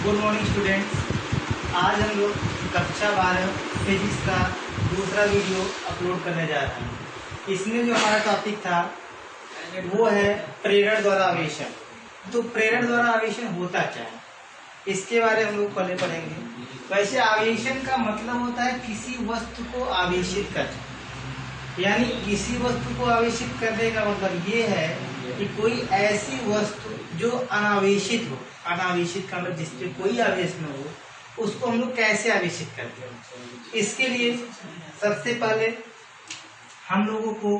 Good morning students. आज हम लोग कक्षा 12 फिजिक्स का दूसरा वीडियो अपलोड करने जा रहे हैं। इसमें जो हमारा टॉपिक था वो है प्रेरण द्वारा आवेशन। तो प्रेरण द्वारा आवेशन होता क्या है, इसके बारे में हम लोग पहले पढ़ेंगे। वैसे आवेशन का मतलब होता है किसी वस्तु को आवेशित करना, यानी किसी वस्तु को आवेशित करने का मतलब ये है कि कोई ऐसी वस्तु जो अनावेशित हो। अनावेशित का मतलब जिसपे कोई आवेश न हो, उसको हम लोग कैसे आवेशित करते हैं। इसके लिए सबसे पहले हम लोगों को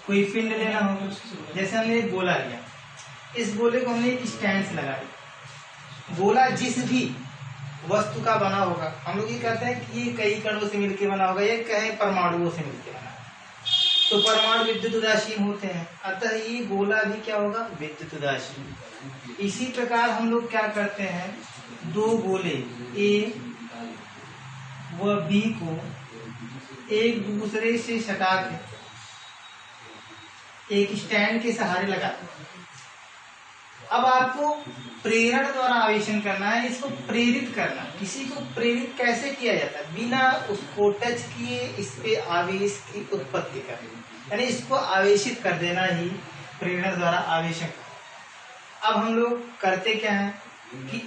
कोई पिंड लेना होगा। जैसे हमने एक गोला लिया, इस गोले को हमने एक स्टैंड से लगाया। गोला जिस भी वस्तु का बना होगा, हम लोग ये कहते हैं कि ये कई कणों से मिलकर बना होगा, ये कहीं परमाणुओं से मिलकर बना है। तो परमाणु विद्युत उदासीन होते हैं, अतः ये गोला भी क्या होगा, विद्युत उदासीन। इसी प्रकार हम लोग क्या करते हैं, दो गोले ए व बी को एक दूसरे से सटा के एक स्टैंड के सहारे लगाते हैं। अब आपको प्रेरण द्वारा आवेशन करना है, इसको प्रेरित करना। किसी को प्रेरित कैसे किया जाता है, बिना उसको टच किए इस पे आवेश की उत्पत्ति करना, यानी इसको आवेशित कर देना ही प्रेरण द्वारा आवेशन। अब हम लोग करते क्या है कि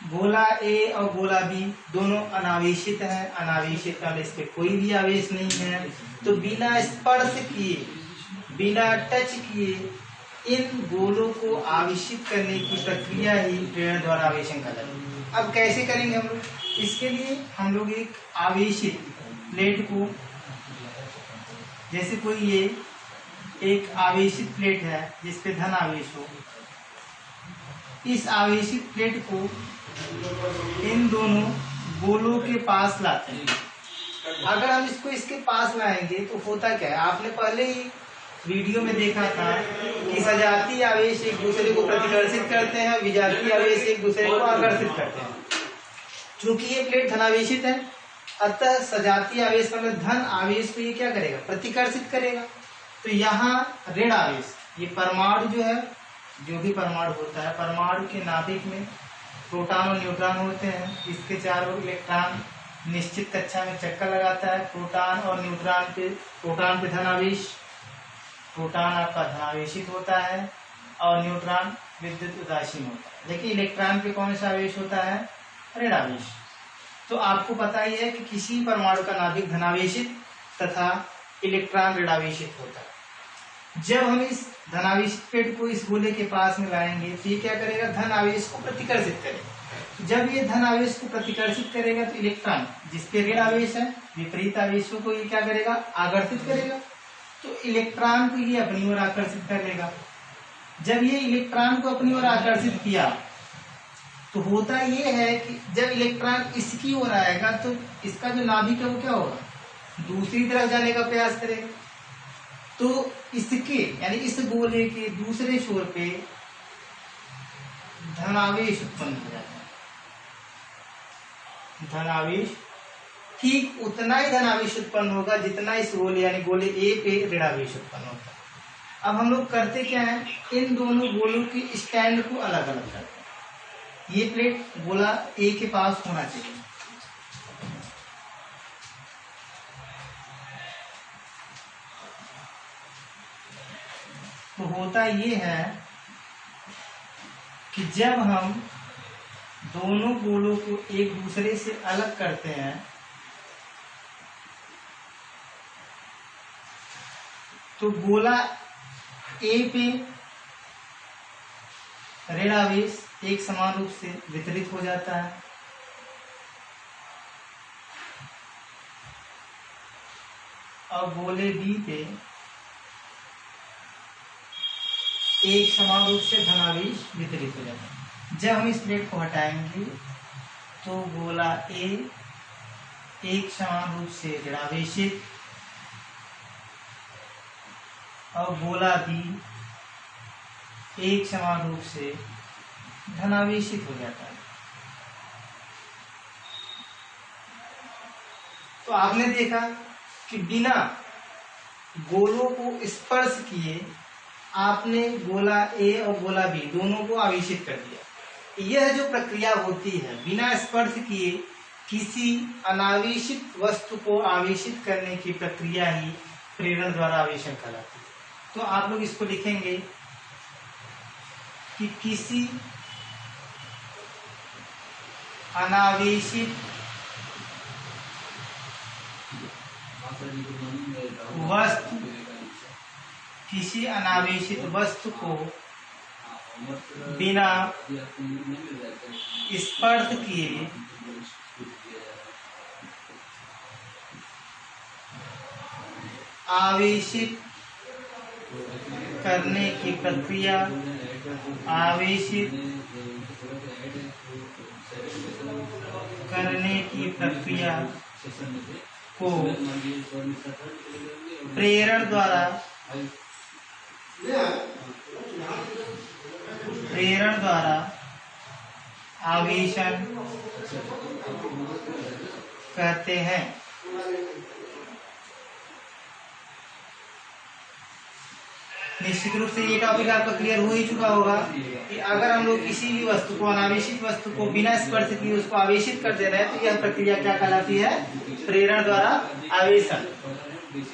गोला ए और गोला बी दोनों अनावेशित है। अनावेशित का इस पे कोई भी आवेश नहीं है, तो बिना स्पर्श किए, बिना टच किए इन गोलों को आवेशित करने की प्रक्रिया ही प्रेरण द्वारा आवेशन का है। अब कैसे करेंगे हम लोग, इसके लिए हम लोग एक आवेशित प्लेट को, जैसे कोई ये एक आवेशित प्लेट है जिसपे धन आवेश हो, इस आवेशित प्लेट को इन दोनों गोलों के पास लाते हैं। अगर हम इसको इसके पास लाएंगे तो होता क्या है, आपने पहले ही वीडियो में देखा था कि सजातीय आवेश एक दूसरे को प्रतिकर्षित करते हैं, विजातीय आवेश एक दूसरे को आकर्षित करते हैं। क्योंकि ये प्लेट धनावेशित है, अतः सजातीय आवेश का मतलब धन आवेश को ये क्या करेगा, प्रतिकर्षित करेगा। तो यहाँ ऋण आवेश, ये परमाणु जो है, जो भी परमाणु होता है, परमाणु के नाभिक में प्रोटॉन और न्यूट्रॉन होते हैं। इसके चारों इलेक्ट्रॉन निश्चित कक्षा में चक्कर लगाता है। प्रोटॉन और न्यूट्रॉन पे, प्रोटॉन पे धनावेश, प्रोटॉन आपका धनावेशित होता है और न्यूट्रॉन विद्युत उदासीन होता है। लेकिन इलेक्ट्रॉन पे कौन सा आवेश होता है, ऋण आवेश। तो आपको पता ही है कि किसी परमाणु का नाभिक धनावेशित तथा इलेक्ट्रॉन ऋणावेशित होता है। जब हम इस धनावेशित प्लेट को इस गोले के पास में लाएंगे तो ये क्या करेगा, धन आवेश को प्रतिकर्षित करेगा। जब ये धन आवेश को प्रतिकर्षित करेगा तो इलेक्ट्रॉन जिसपे ऋण आवेश है, विपरीत आवेशों को ये क्या करेगा, आकर्षित करेगा। तो इलेक्ट्रॉन को ये अपनी ओर आकर्षित करेगा। जब ये इलेक्ट्रॉन को अपनी ओर आकर्षित किया तो होता ये है कि जब इलेक्ट्रॉन इसकी ओर आएगा तो इसका जो नाभिक है वो क्या होगा, दूसरी तरफ जाने का प्रयास करेगा। तो इसके यानी इस गोले के दूसरे छोर पे धनावेश उत्पन्न हो जाता है। धनावेश ठीक उतना ही धनावेश उत्पन्न होगा जितना इस गोले यानी गोले ए पे ऋणावेश उत्पन्न होता है। अब हम लोग करते क्या है, इन दोनों गोलों के स्टैंड को अलग अलग करते हैं। ये प्लेट गोला ए के पास होना चाहिए। तो होता ये है कि जब हम दोनों गोलों को एक दूसरे से अलग करते हैं तो गोला ए पे ऋण आवेश एक समान रूप से वितरित हो जाता है, और गोले बी पे एक समान रूप से धनावेश वितरित हो जाता है। जब हम इस प्लेट को हटाएंगे तो गोला ए एक समान रूप से ऋणावेशित और गोला बी एक समान रूप से धनावेशित हो जाता है। तो आपने देखा कि बिना गोलों को स्पर्श किए आपने गोला ए और गोला बी दोनों को आवेशित कर दिया। यह जो प्रक्रिया होती है बिना स्पर्श किए किसी अनावेशित वस्तु को आवेशित करने की प्रक्रिया ही प्रेरण द्वारा आवेशन कहलाती है। तो आप लोग इसको लिखेंगे कि किसी अनावेशित वस्तु को बिना स्पर्श किए आवेशित करने की प्रक्रिया को प्रेरण द्वारा आवेशन कहते हैं। निश्चित रूप से ये टॉपिक आपका क्लियर हो ही चुका होगा कि अगर हम लोग किसी भी वस्तु को, अनावेशित वस्तु को बिना स्पर्श किए उसको आवेशित कर दे रहे हैं तो यह प्रक्रिया क्या कहलाती है? प्रेरण द्वारा आवेशन।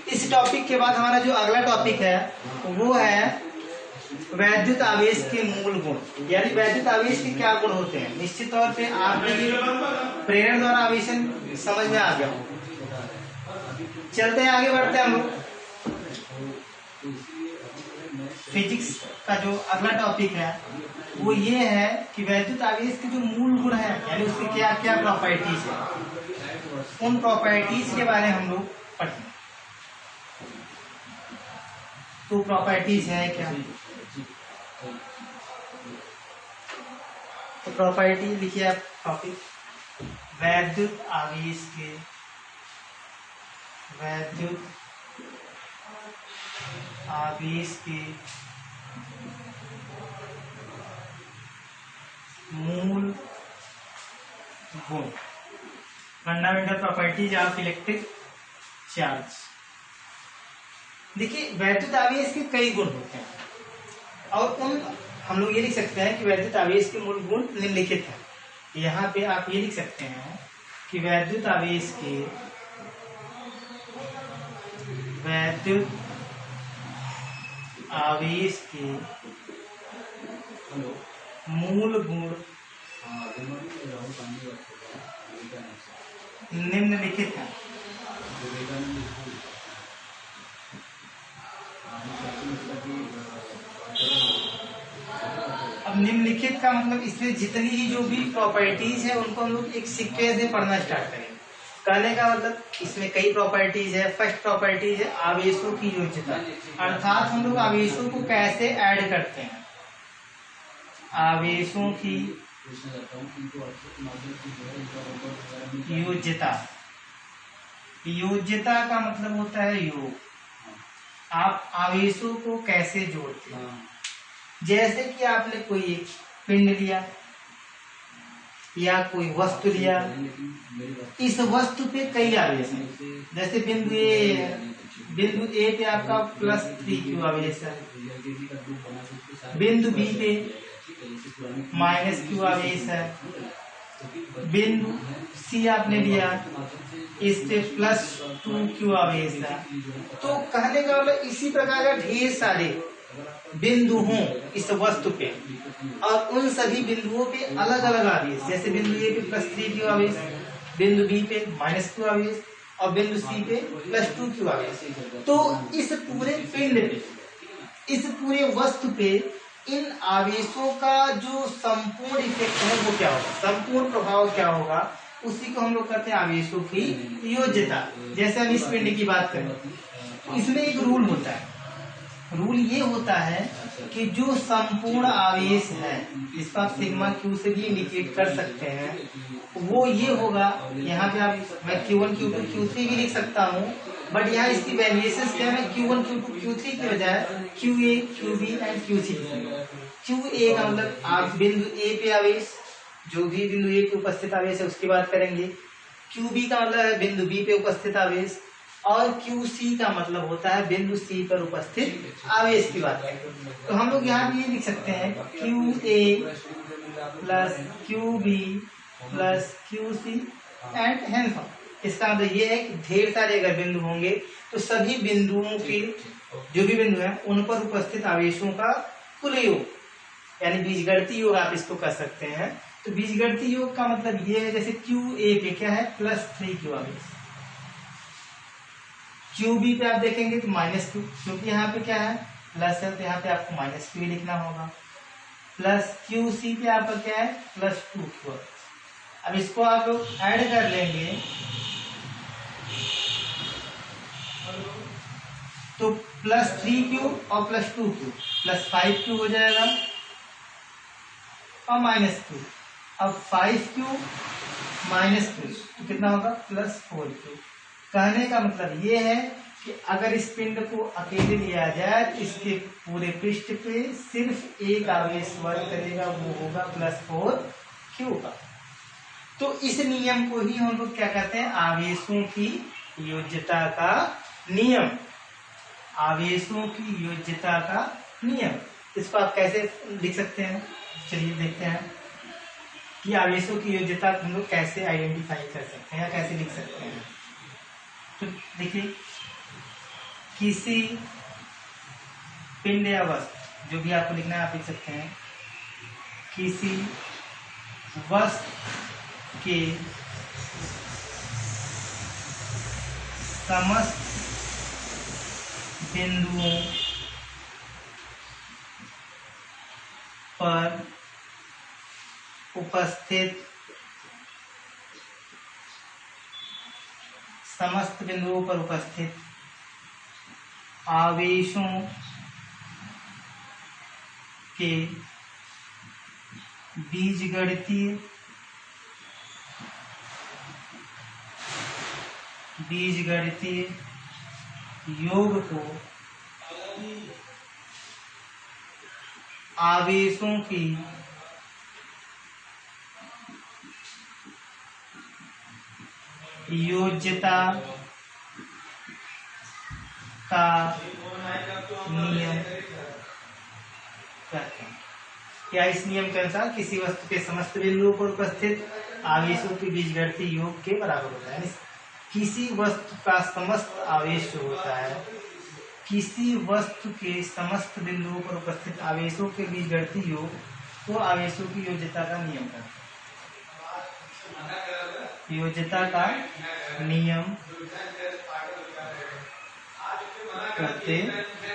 इस टॉपिक के बाद हमारा जो अगला टॉपिक है वो है वैद्युत आवेश के मूल गुण, यानी वैद्युत आवेश के क्या गुण होते हैं। निश्चित तौर पे आपने प्रेरण द्वारा आवेशन समझ में आ गया। चलते हैं आगे बढ़ते हैं हम लोग। फिजिक्स का जो अगला टॉपिक है वो ये है कि वैद्युत आवेश के जो मूल गुण है यानी उसकी क्या क्या प्रॉपर्टीज है, उन प्रॉपर्टीज के बारे में हम लोग पढ़ेंगे। तो प्रॉपर्टीज है क्या? तो प्रॉपर्टी लिखिए आप टॉपिक, वैद्युत आवेश के मूल गुण, fundamental properties of electric charge. देखिए वैद्युत आवेश के कई गुण होते हैं और उन हम लोग ये लिख सकते हैं कि वैद्युत आवेश के मूल गुण निम्नलिखित हैं। यहाँ पे आप ये लिख सकते हैं कि वैद्युत आवेश के मूल गुण निम्नलिखित हैं। अब निम्नलिखित का मतलब इसमें जितनी ही जो भी प्रॉपर्टीज है उनको हम लोग एक सिक्के से पढ़ना स्टार्ट करेंगे। कहने का मतलब इसमें कई प्रॉपर्टीज है। फर्स्ट प्रॉपर्टीज है आवेशों की योज्यता, अर्थात हम लोग आवेशों को कैसे ऐड करते हैं। आवेशों की योज्यता का मतलब होता है योग। आप आवेशों को कैसे जोड़ते हैं? जैसे कि आपने कोई एक पिंड लिया या कोई वस्तु लिया, इस वस्तु पे कई आवेश हैं। जैसे बिंदु ए पे आपका +3q आवेश है, बिंदु बी पे -q आवेश है, बिंदु सी आपने लिया इस पे +2q आवेश है। तो कहने का मतलब इसी प्रकार का ढेर सारे बिंदु हों इस वस्तु पे और उन सभी बिंदुओं पे अलग अलग आवेश, जैसे बिंदु ए पे +3q आवेश, बिंदु बी पे -q आवेश और बिंदु सी पे +2q आवेश। तो इस पूरे पिंड पे, इस पूरे वस्तु पे इन आवेशों का जो संपूर्ण इफेक्ट है वो क्या होगा, संपूर्ण प्रभाव क्या होगा, उसी को हम लोग कहते हैं आवेशों की योज्यता। जैसे हम इस पिंड की बात करें तो इसमें एक रूल होता है। रूल ये होता है कि जो संपूर्ण आवेश है जिसको आप सिग्मा क्यू से भी इंडिकेट कर सकते हैं वो ये होगा। यहाँ पे आप मैं Q1 Q2 Q3 भी लिख सकता हूँ, बट यहाँ इसकी वैल्यूएशन क्या है, Q1 Q2 Q3 की बजाय QA QB and QC। QA का मतलब आप बिंदु ए पे आवेश, जो भी बिंदु ए पे उपस्थित आवेश है उसकी बात करेंगे। QB का मतलब है बिंदु बी पे उपस्थित आवेश और QC का मतलब होता है बिंदु सी पर उपस्थित आवेश की बात करें। तो हम लोग यहाँ भी ये लिख सकते हैं QA plus Q B plus Q C and hence on. इसका मतलब ये है कि ढेर सारे अगर बिंदु होंगे तो सभी बिंदुओं के जो भी बिंदु हैं उन पर उपस्थित आवेशों का कुल योग, यानी बीजगणितीय योग आप इसको कर सकते हैं। तो बीजगणितीय योग का मतलब ये है, जैसे क्यू ए पे क्या है +3 क्यू आवेश, क्यू बी पे आप देखेंगे तो -2, क्योंकि यहाँ पे क्या है प्लस है तो यहाँ पे आपको -2 लिखना होगा। प्लस क्यू सी पे आपका क्या है +2 क्यू। अब इसको आप ऐड कर लेंगे तो +3 क्यू और +2 क्यू +5 क्यू हो जाएगा और -2। अब 5 क्यू -2 तो कितना होगा +4 क्यू। कहने का मतलब ये है कि अगर इस पिंड को अकेले लिया जाए तो इसके पूरे पृष्ठ पे सिर्फ एक आवेश वर्क करेगा, वो होगा +4 क्यू का। तो इस नियम को ही हम लोग क्या कहते हैं आवेशों की योज्यता का नियम। आवेशों की योज्यता का नियम, इसको आप कैसे लिख सकते हैं, चलिए देखते हैं कि आवेशों की योज्यता हम लोग कैसे आइडेंटिफाई कर सकते हैं या कैसे लिख सकते हैं। तो देखिए, किसी पिंड या वस्तु, जो भी आपको लिखना है आप लिख सकते हैं, किसी वस्तु के समस्त बिंदुओं पर उपस्थित आवेशों के बीजगणितीय योग को आवेशों की योज्यता का नियम कहते हैं। क्या इस नियम के अनुसार किसी वस्तु के समस्त बिंदुओं पर उपस्थित आवेशों के बीजगणितीय योग के बराबर होता है। किसी वस्तु का समस्त आवेश जो होता है, किसी वस्तु के समस्त बिंदुओं पर उपस्थित आवेशों के बीजगणितीय योग को आवेशों की योज्यता का नियम कहते हैं। योज्यता का नियम करते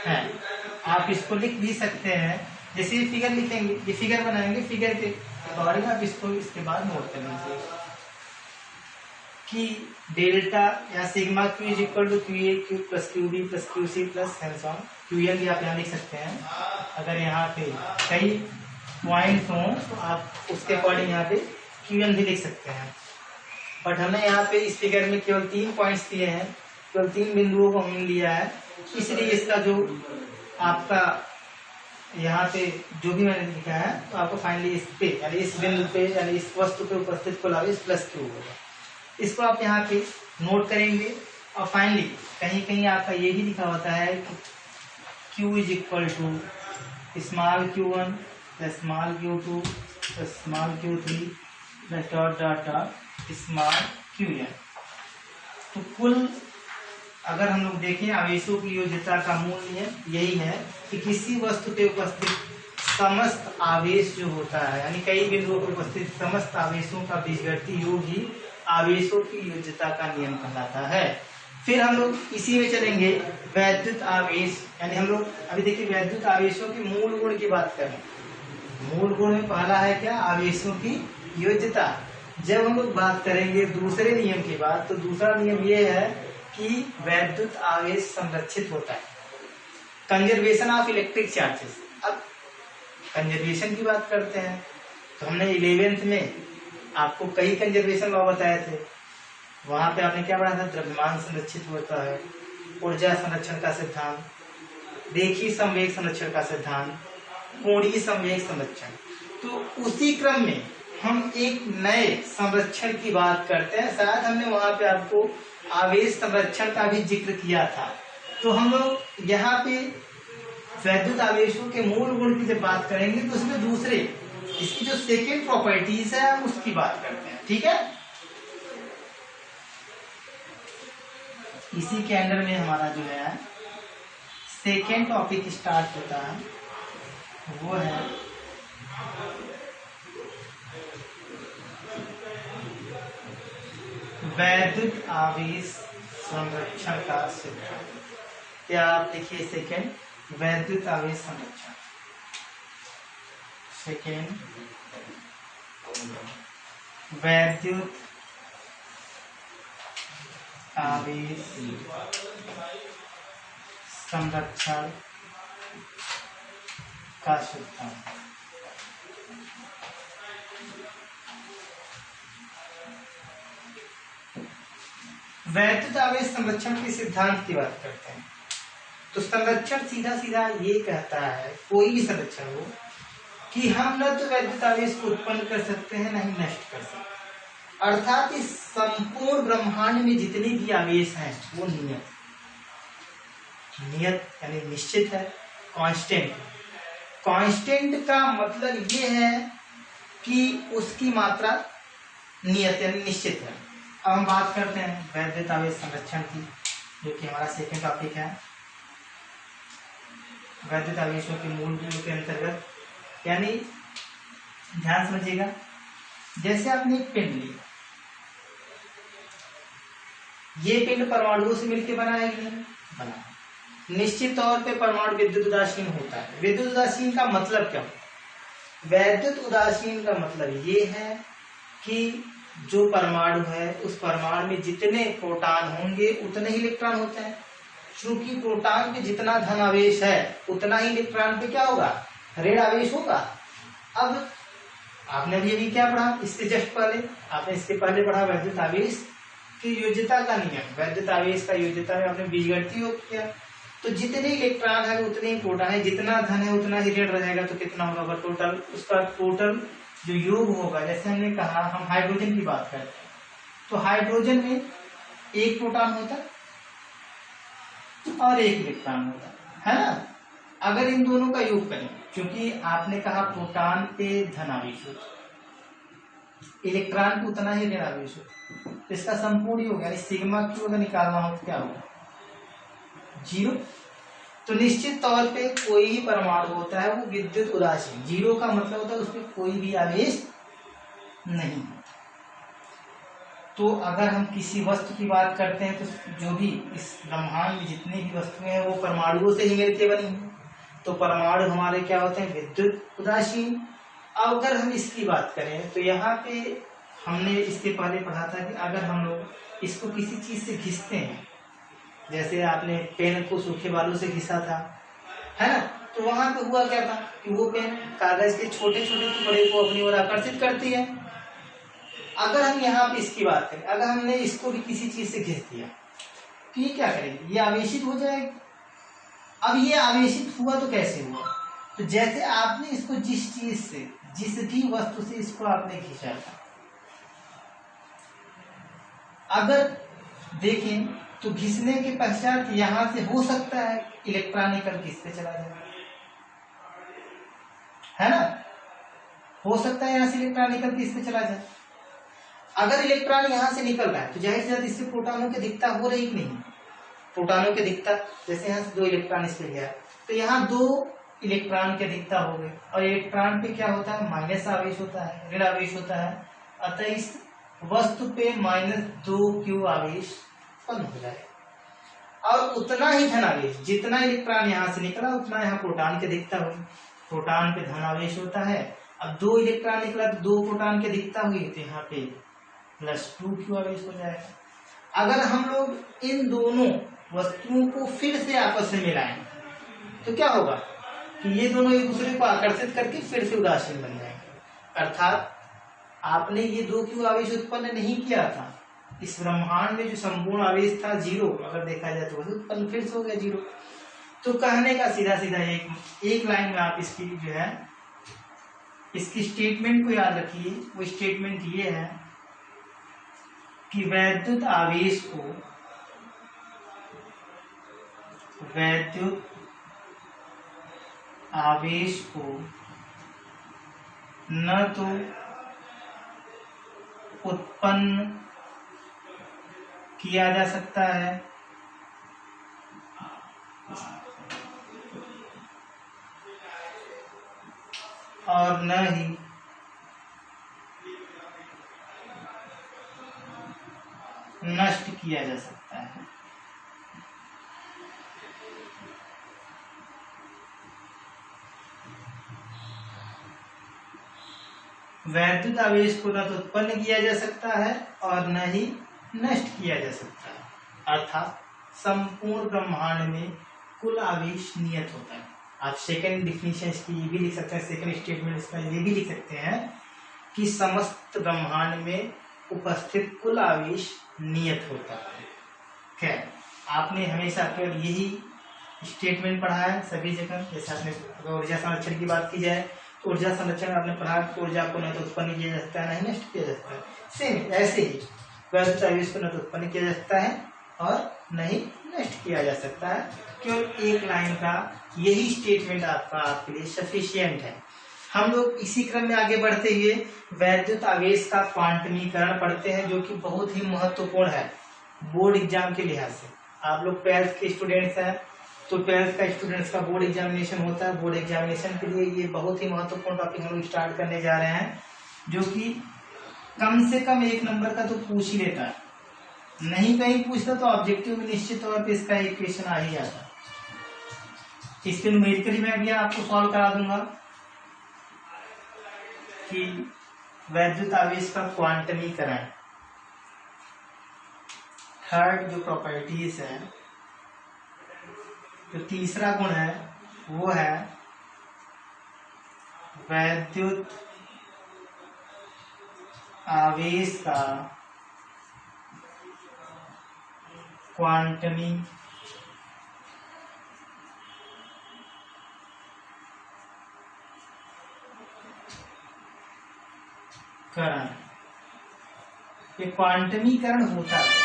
हैं। आप इसको लिख भी सकते हैं, जैसे ये फिगर लिखेंगे, ये फिगर बनाएंगे, फिगर के अकॉर्डिंग आप इसको इसके बाद नोट कर लीजिए कि डेल्टा या sigma Q is equal to Q A Q plus Q B plus Q C plus हेंसॉन क्यू एल भी आप यहाँ लिख सकते हैं। अगर यहाँ पे कई पॉइंट्स हों तो आप उसके अकॉर्डिंग यहाँ पे क्यू एल भी लिख सकते हैं। बट हमने यहाँ पे इस फिगर में केवल 3 पॉइंट्स दिए हैं, केवल 3 बिंदुओं को हमने लिया है, इसलिए इसका जो आपका यहाँ पे जो भी मैंने लिखा है तो आपको फाइनली इस पे यानी इस बिंदु पे यानी इस वस्तु पे उपस्थित कुल आवेश +q होगा। इसको आप यहाँ पे नोट करेंगे और फाइनली कहीं कहीं आपका ये भी लिखा होता है कि q is equal to small q1 plus small q2 plus small q3 plus dot dot dot small qn। तो कुल अगर हम लोग देखें आवेशों की योज्यता का मूल नियम यही है कि किसी वस्तु पे उपस्थित समस्त आवेश जो होता है यानी कई बिंदुओं पर उपस्थित समस्त आवेशों का बीजगणितीय योग ही आवेशों की योज्यता का नियम कहलाता है। फिर हम लोग इसी में चलेंगे वैद्युत आवेश, यानी हम लोग अभी देखिए वैद्युत आवेशों की मूल गुण की बात करें। मूल गुण में पहला है क्या आवेशों की योज्यता। जब हम लोग बात करेंगे दूसरे नियम की बात, तो दूसरा नियम ये है कि वैद्युत आवेश संरक्षित होता है, कंजर्वेशन ऑफ इलेक्ट्रिक चार्जेस। अब कंजर्वेशन की बात करते हैं तो हमने 11th में आपको कई कंजर्वेशन लॉ बताए थे। वहां पे आपने क्या पढ़ा था, द्रव्यमान संरक्षित होता है, ऊर्जा संरक्षण का सिद्धांत, रेखीय संवेग संरक्षण का सिद्धांत, कोणीय संवेग संरक्षण। तो उसी क्रम में हम एक नए संरक्षण की बात करते हैं। शायद हमने वहां पे आपको आवेश संरक्षण का भी जिक्र किया था। तो हम लोग यहाँ पे वैद्युत आवेशों के मूल गुण की जब बात करेंगे तो उसमें दूसरे इसकी जो सेकेंड प्रॉपर्टीज है हम उसकी बात करते हैं, ठीक है। इसी के अंडर में हमारा जो है सेकेंड टॉपिक स्टार्ट होता है, वो है वैद्युत आवेश संरक्षण का सिद्धांत। क्या आप देखिए सेकेंड वैद्युत आवेश संरक्षण, सेकेंड वैद्युत आवेश संरक्षण का सिद्धांत। वैद्युत आवेश संरक्षण के सिद्धांत की बात करते हैं तो संरक्षण सीधा सीधा ये कहता है, कोई भी संरक्षण हो, कि हम न तो वैद्युत आवेश को उत्पन्न कर सकते हैं न ही नष्ट कर सकते, अर्थात इस संपूर्ण ब्रह्मांड में जितने भी आवेश हैं वो नियत यानी निश्चित है, कांस्टेंट। कांस्टेंट का मतलब ये है कि उसकी मात्रा नियत यानी निश्चित है। अब हम बात करते हैं वैद्युत आवेश संरक्षण की, जो कि हमारा सेकेंड टॉपिक है। वैद्युत आवेशों के मूल गुणों के अंतर्गत, यानी ध्यान समझिएगा, जैसे आपने एक पिंड लिया, ये पिंड परमाणुओं से मिलकर बना है कि नहीं बना, निश्चित तौर पे परमाणु विद्युत उदासीन होता है। विद्युत उदासीन का मतलब क्या होता है? वैद्युत उदासीन का मतलब ये है कि जो परमाणु है उस परमाणु में जितने प्रोटॉन होंगे उतने ही इलेक्ट्रॉन होते हैं। चूंकि प्रोटॉन पे जितना धन आवेश है उतना ही इलेक्ट्रॉन पे क्या होगा, ऋण आवेश होगा। अब आपने अभी क्या पढ़ा, इससे जस्ट पहले आपने इसके पहले पढ़ा वैद्युत आवेश की योज्यता का नियम। वैद्युत आवेश का योज्यता में आपने बीजगणितीय योग किया, तो जितने इलेक्ट्रॉन है उतने ही प्रोटॉन है, जितना धन है उतना ही ऋण रहेगा, तो कितना होगा टोटल, उसका टोटल जो योग होगा। जैसे हमने कहा हम हाइड्रोजन की बात करते हैं, तो हाइड्रोजन में एक प्रोटॉन होता और एक इलेक्ट्रॉन होता है ना। अगर इन दोनों का योग करें, क्योंकि आपने कहा प्रोटॉन पे धन आवेश होता, इलेक्ट्रॉन पे उतना ही ऋण आवेश होता, तो इसका संपूर्ण योग यानी सिग्मा क्यू अगर निकालना हो तो क्या होगा, 0। तो निश्चित तौर पे कोई ही परमाणु होता है वो विद्युत उदासीन, 0 का मतलब होता है उसमें कोई भी आवेश नहीं। तो अगर हम किसी वस्तु की बात करते हैं तो जो भी इस ब्रह्मांड में जितनी भी वस्तुएं हैं वो परमाणुओं से ही मिलकर बनी है, तो परमाणु हमारे क्या होते हैं, विद्युत उदासीन। अगर हम इसकी बात करें तो यहाँ पे हमने इसके पहले पढ़ा था कि अगर हम लोग इसको किसी चीज से घिसते हैं, जैसे आपने पेन को सूखे बालू से घिसा था, है ना, तो वहां पे हुआ क्या था कि वो पेन कागज के छोटे छोटे टुकड़े को अपनी ओर आकर्षित करती है। अगर हम यहाँ पे इसकी बात करें, अगर हमने इसको भी किसी चीज से घिस दिया तो ये क्या करेगी, ये आवेशित हो जाएगी। अब ये आवेशित हुआ तो कैसे हुआ, तो जैसे आपने इसको जिस चीज से, जिस भी वस्तु से इसको आपने खींचा था, अगर देखें तो घिसने के पश्चात यहां से हो सकता है इलेक्ट्रॉन निकल के इस पे चला जाए, है ना, हो सकता है यहां से इलेक्ट्रॉन निकल के इस पे चला जाए। अगर इलेक्ट्रॉन यहां से निकल रहा है तो जाहिर सी बात इससे प्रोटॉनों की दिक्कत हो रही कि नहीं, प्रोटॉनों की दिक्कत, जैसे यहाँ से 2 इलेक्ट्रॉन इस पे गया तो यहाँ 2 इलेक्ट्रॉन की अधिकता हो गई, और इलेक्ट्रॉन पे क्या होता है, माइनस आवेश होता है, ऋण आवेश होता है, अतः इस वस्तु पे -2q आवेश उत्पन्न हो जाए। और उतना ही धन आवेश, जितना इलेक्ट्रॉन यहाँ से निकला उतना यहाँ प्रोटॉन की अधिकता हुई, प्रोटॉन पे धन आवेश होता है। अब 2 इलेक्ट्रॉन निकला तो 2 प्रोटॉन की अधिकता हुई, तो यहाँ पे +2q आवेश हो जाएगा। अगर हम लोग इन दोनों वस्तुओं को फिर से आपस में मिलाएं तो क्या होगा कि ये दोनों एक दूसरे को आकर्षित करके फिर से उदासीन बन जाएंगे। अर्थात आपने ये 2q आवेश उत्पन्न नहीं किया था, इस ब्रह्मांड में जो संपूर्ण आवेश था 0, अगर देखा जाए तो उत्पन्न फिर से हो गया 0। तो कहने का सीधा सीधा एक लाइन में आप इसकी जो है इसकी स्टेटमेंट को याद रखिए। वो स्टेटमेंट ये है कि वैद्युत आवेश को न तो उत्पन्न किया जा सकता है और न ही नष्ट किया जा सकता है। वैद्युत आवेश को न तो उत्पन्न किया जा सकता है और न ही नष्ट किया जा सकता है, अर्थात संपूर्ण ब्रह्मांड में कुल आवेश नियत होता है। आप सेकंड डिफिनेशन इसकी ये भी लिख सकते हैं, सेकंड स्टेटमेंट इसका ये भी लिख सकते हैं कि समस्त ब्रह्मांड में उपस्थित कुल आवेश नियत होता है। खैर, आपने हमेशा केवल यही स्टेटमेंट पढ़ा है सभी जगह। जैसे आपने अगर ऊर्जा संरक्षण की बात की जाए तो ऊर्जा संरक्षण आपने पढ़ा कि ऊर्जा को न तो उत्पन्न किया जा सकता है न ही नष्ट किया जा सकता है। सेम ऐसे ही वैद्युत आवेश को न तो उत्पन्न किया जा सकता है और न ही नष्ट किया जा सकता है। केवल एक लाइन का यही स्टेटमेंट आपके लिए सफिशियंट है। हम लोग इसी क्रम में आगे बढ़ते हुए वैद्युत आवेश का क्वांटमीकरण पढ़ते हैं, जो कि बहुत ही महत्वपूर्ण है बोर्ड एग्जाम के लिहाज से। आप लोग 12th के स्टूडेंट्स हैं तो 12th का स्टूडेंट्स का बोर्ड एग्जामिनेशन होता है। बोर्ड एग्जामिनेशन के लिए ये बहुत ही महत्वपूर्ण टॉपिक हम लोग स्टार्ट करने जा रहे हैं, जो कि कम से कम 1 नंबर का तो पूछ ही लेता है, नहीं कहीं पूछता तो ऑब्जेक्टिव में निश्चित तौर पे इसका एक क्वेश्चन आ ही जाता है। इसके न्यूमेरिकली मैं भी आपको सॉल्व करा दूंगा कि वैद्युत आवेश का क्वांटमीकरण, थर्ड जो प्रॉपर्टीज है, जो तीसरा गुण है वो है वैद्युत आवेश का क्वांटमीकरण। ये क्वांटमीकरण होता है,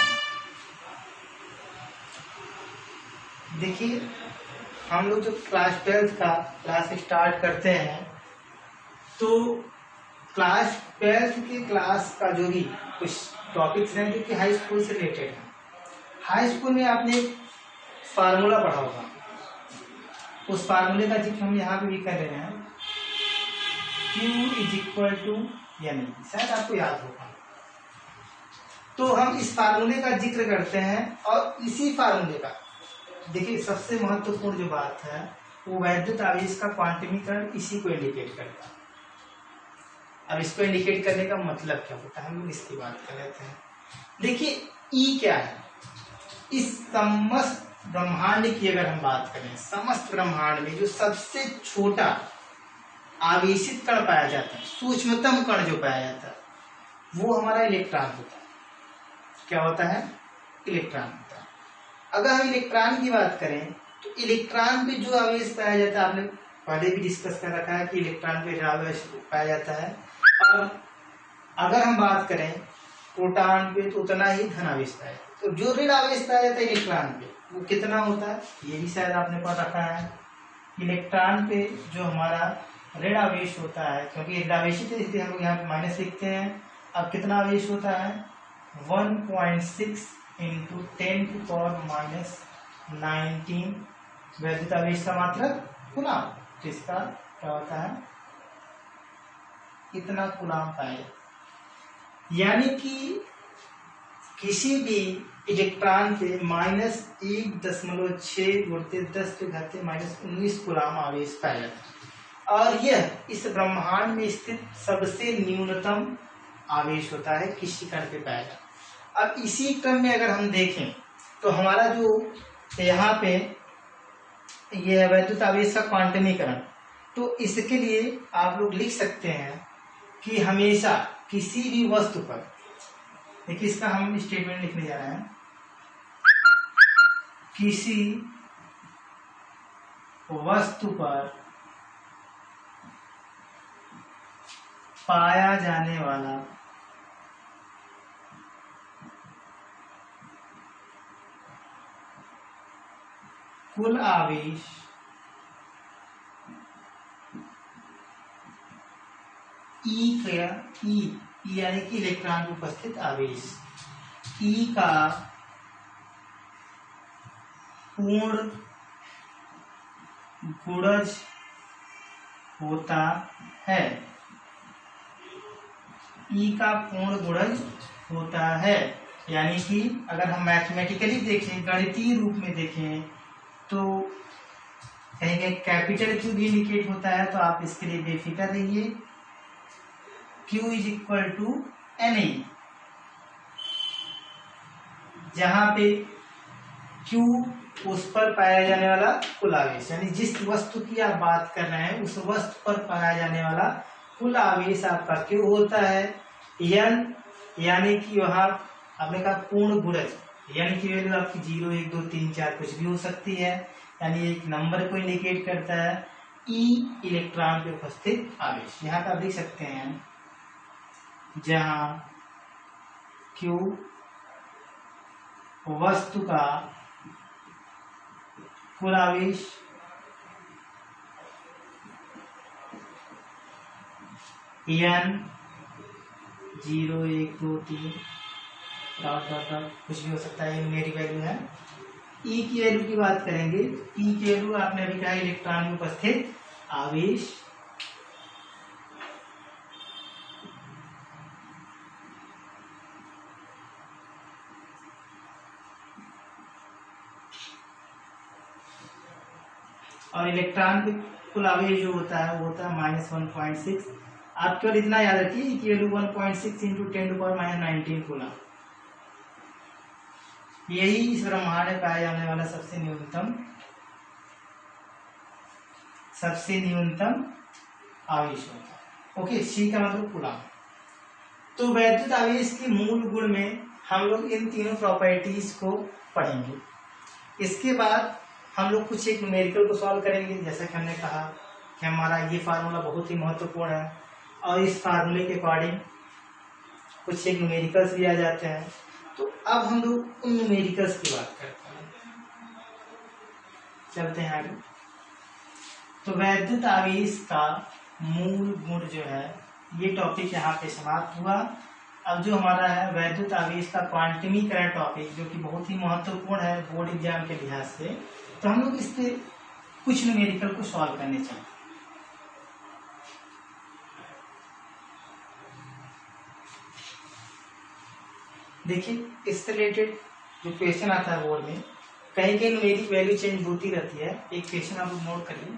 देखिए हम लोग जब क्लास 12th का क्लास स्टार्ट करते हैं तो क्लास 12th के क्लास का जो भी कुछ टॉपिक्स हैं जो कि हाई स्कूल से रिलेटेड है। हाई स्कूल में आपने फार्मूला पढ़ा होगा, उस फार्मूले का जिक्र हम यहाँ पे भी कर रहे हैं, Q = N, शायद आपको याद होगा। तो हम इस फार्मूले का जिक्र करते हैं और इसी फार्मूले का देखिए सबसे महत्वपूर्ण जो बात है वो वैद्युत आवेश का क्वांटमीकरण इसी को इंडिकेट करता है। अब इसको इंडिकेट करने का मतलब क्या होता है, हम लोग इसकी बात कर लेते हैं। देखिए E क्या है, इस समस्त ब्रह्मांड की अगर हम बात करें, समस्त ब्रह्मांड में जो सबसे छोटा आवेशित कण पाया जाता है, सूक्ष्मतम कण जो पाया जाता है, वो हमारा इलेक्ट्रॉन होता है। क्या होता है? इलेक्ट्रॉन होता है। अगर हम इलेक्ट्रॉन की बात करें तो इलेक्ट्रॉन पे जो आवेश पाया जाता है, आपने पहले भी डिस्कस कर रखा है कि इलेक्ट्रॉन पे आवेश पाया जाता है। और अगर हम बात करें प्रोटॉन पे तो उतना ही धन आवेश पाया जाता है। तो जो ऋण आवेश पाया जाता है इलेक्ट्रॉन पे वो कितना होता है, ये भी शायद आपने पढ़ रखा है। इलेक्ट्रॉन पे जो हमारा ऋण आवेश होता है, क्योंकि ऋण आवेशित है इसलिए हम लोग यहाँ पे माइनस लिखते हैं। अब कितना आवेश होता है? 1.6 × 10⁻⁹ वैद्युत आवेश का मात्रक कूलाम। तो इसका क्या होता है? इतना कूलाम पाया। यानी कि किसी भी इलेक्ट्रॉन पे -1.6 × 10⁻⁻19 कूलाम आवेश पाया जाता है। और यह इस ब्रह्मांड में स्थित सबसे न्यूनतम आवेश होता है किसी कण पे पाया जाता है। अब इसी क्रम में अगर हम देखें तो हमारा जो यहाँ पे ये है वैद्युत आवेश का क्वांटमीकरण, तो इसके लिए आप लोग लिख सकते हैं कि हमेशा किसी भी वस्तु पर, देखिए इसका हम स्टेटमेंट लिखने जा रहे हैं, किसी वस्तु पर पाया जाने वाला कुल आवेश ई यानी कि इलेक्ट्रॉन में उपस्थित आवेश, ई का पूर्ण गुणज होता है, ई का पूर्ण गुणज होता है। यानी कि अगर हम मैथमेटिकली देखें, गणितीय रूप में देखें, तो कहेंगे कैपिटल Q भी इंडिकेट होता है, तो आप इसके लिए बेफिक्र रहिए। Q is equal to Na, जहां पे Q उस पर पाया जाने वाला कुल आवेश, यानी जिस वस्तु की आप बात कर रहे हैं उस वस्तु पर पाया जाने वाला कुल आवेश आपका Q होता है। N यानी कि वहां आपने कहा पूर्ण गुणज, यानी कि वैल्यू आपकी 0, 1, 2, 3, 4 कुछ भी हो सकती है, यानी एक नंबर को इंडिकेट करता है। ई इलेक्ट्रॉन पे उपस्थित आवेश, यहाँ पे आप देख सकते हैं जहां Q वस्तु का कुल आवेश, N 0, 1, 2, 3 डॉट डॉट डॉट कुछ भी हो सकता है, ये मेरी वैल्यू है। ई की वैल्यू की बात करेंगे, ई की वैल्यू आपने अभी कहा इलेक्ट्रॉन में उपस्थित आवेश, और इलेक्ट्रॉन के कुल आवेश जो होता है वो होता है -1.6। आप केवल इतना याद रखिए कि वैल्यू 1.6 इंटू 10⁻⁹ कूलम। यही इस ब्रह्मांड में पाया जाने वाला सबसे न्यूनतम आवेश होता है। ओके, सी का मतलब कूलम। तो वैद्युत आवेश के मूल गुण में हम लोग इन तीनों प्रॉपर्टीज को पढ़ेंगे। इसके बाद हम लोग कुछ एक न्यूमेरिकल को सॉल्व करेंगे। जैसा कि हमने कहा कि हमारा ये फार्मूला बहुत ही महत्वपूर्ण है, और इस फार्मूले के अकॉर्डिंग कुछ एक न्यूमेरिकल्स भी आ जाते हैं। तो अब हम लोग उन न्यूमेरिकल्स की बात करते हैं, चलते हैं आगे। तो वैद्युत आवेश का मूल गुण जो है, ये टॉपिक यहाँ पे समाप्त हुआ। अब जो हमारा है वैद्युत आवेश का क्वांटमीकरण टॉपिक, जो कि बहुत ही महत्वपूर्ण है बोर्ड एग्जाम के लिहाज से, तो हम लोग इसके कुछ न्यूमेरिकल को सॉल्व करने चाहते हैं। देखिए, इससे रिलेटेड जो क्वेश्चन आता है बोर्ड में, कहीं कहीं न्यूमेरिक वैल्यू चेंज होती रहती है। एक क्वेश्चन आप नोट करिए,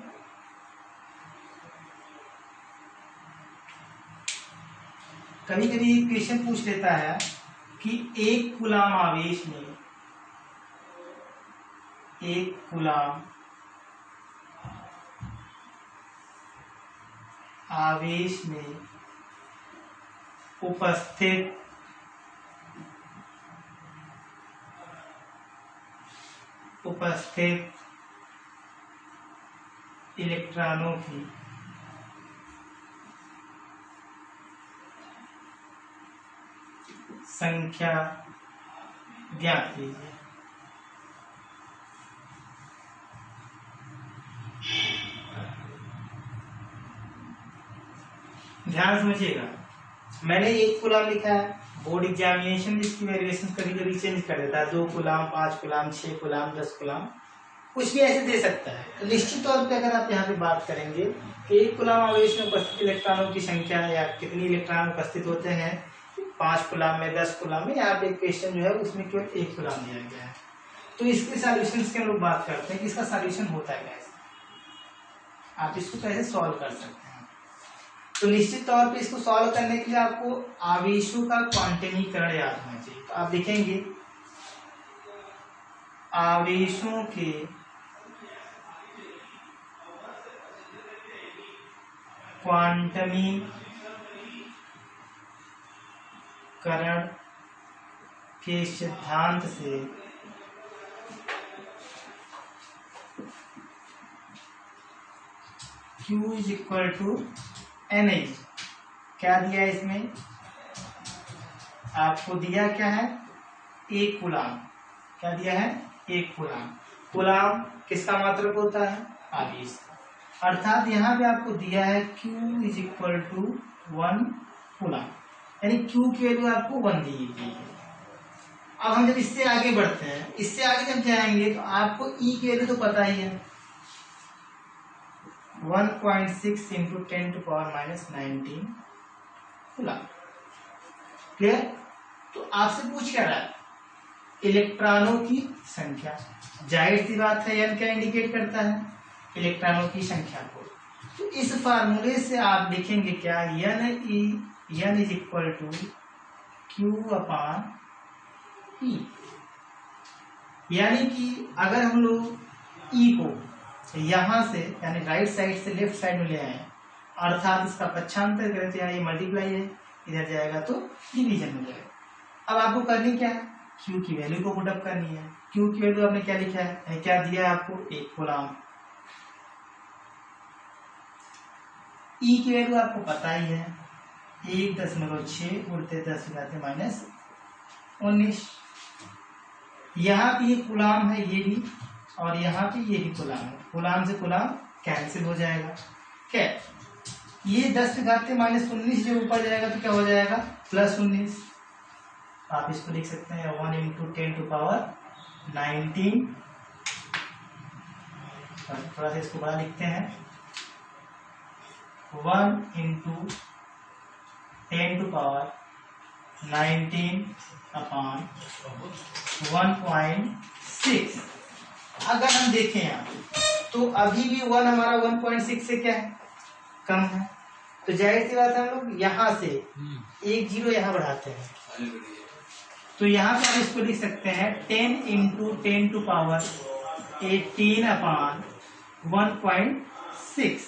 कभी कभी क्वेश्चन पूछ लेता है कि एक कूलम आवेश में उपस्थित इलेक्ट्रॉनों की संख्या ज्ञात कीजिए। ध्यान समझिएगा, मैंने एक कूलम लिखा है, बोर्ड एग्जामिनेशन इसकी वेरिएशन कभी कभी चेंज कर देता है, 2 कूलम, 5 कूलम, 6 कूलम, 10 कूलम, कुछ भी ऐसे दे सकता है। तो निश्चित तौर पे अगर आप यहाँ पे बात करेंगे कि एक कूलम आवेश में उपस्थित इलेक्ट्रॉनों की संख्या या कितनी इलेक्ट्रॉन उपस्थित होते हैं, 5 कूलम में, 10 कूलम में, यहाँ पे क्वेश्चन जो है उसमें केवल 1 कूलम दिया गया है। तो इसके सॉल्यूशन की हम लोग बात करते हैं कि इसका सॉल्यूशन होता है कैसे, आप इसको कैसे सॉल्व कर सकते हैं। तो निश्चित तौर पे इसको सॉल्व करने के लिए आपको आवेशों का क्वांटमीकरण याद होना चाहिए। तो आप देखेंगे आवेशों के क्वांटमीकरण के सिद्धांत से Q is equal to Na। क्या दिया है इसमें, आपको दिया क्या है, 1 कूलम। क्या दिया है, 1 कूलम। कूलम किसका मात्रक होता है, आवेश। अर्थात यहाँ पे आपको दिया है Q is equal to 1 coulomb, यानी Q की वैल्यू आपको 1 दी गई है। अब हम जब इससे आगे बढ़ते हैं, इससे आगे जब जाएंगे तो आपको E की वैल्यू तो पता ही है, 1.6 इंटू 10⁻⁻19 कूलम। क्लियर? तो आपसे पूछ क्या रहा है, इलेक्ट्रॉनों की संख्या। जाहिर सी बात है n क्या इंडिकेट करता है, इलेक्ट्रॉनों की संख्या को। तो इस फार्मूले से आप लिखेंगे क्या, n is equal to Q/E। यानी कि अगर हम लोग E को यहां से यानी राइट साइड से लेफ्ट साइड में ले आए, अर्थात इसका पक्षांतर करें तो यहाँ ये मल्टीप्लाई है, इधर जाएगा तो डिवीजन में जाएगा। अब आपको करनी क्या है, Q की वैल्यू को पुट अप करनी है। Q की वैल्यू आपने क्या लिखा है, क्या दिया है आपको, 1 कूलम। E की वैल्यू आपको पता ही है, 1.6 उल्टे 10⁻⁻19। यहाँ पे ये कूलम है, ये भी, और यहाँ पे ये भी कूलम है। कूलम से कूलम कैंसिल हो जाएगा। क्या ये 10⁻⁻19 जब ऊपर जाएगा तो क्या हो जाएगा, +19। आप इसको लिख सकते हैं 1 इंटू 10⁻19। थोड़ा सा इसको बड़ा लिखते हैं, 1 इंटू 10⁻19/1.6। अगर हम देखें यहाँ तो अभी भी 1 हमारा 1.6 से क्या है, कम है। तो जाहिर सी बात है हम लोग यहाँ से 1 0 यहाँ बढ़ाते हैं, तो यहाँ पे हम इसको लिख सकते हैं 10 इंटू 10⁻18/1.6।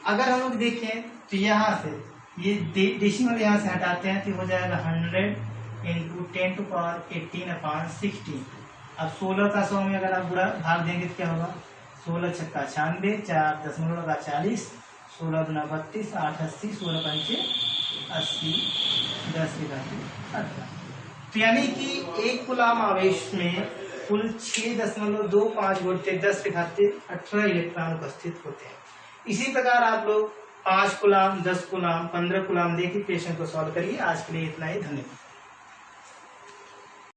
अगर हम लोग देखें तो यहाँ से ये डेसिमल यहाँ से हटाते हैं तो हो जाएगा 100 इंटू 10⁻18/16। अब 16 का 100 में अगर आप बुरा भाग देंगे तो क्या होगा, 16 छक्का 96, 4 दशमलव का 40, 16 दूना 32, 8 80, 16 पंचे 80, 10 की घाती 18। तो यानी कि 1 कूलम आवेश में कुल 6.25 वोल्ट 10 की घाती 18 इलेक्ट्रॉन उपस्थित होते हैं। इसी प्रकार आप लोग 5 कूलम, 10 कूलम, 15 कूलम देखिए, क्वेश्चन को सॉल्व करिए। आज के लिए इतना ही, धन्यवाद।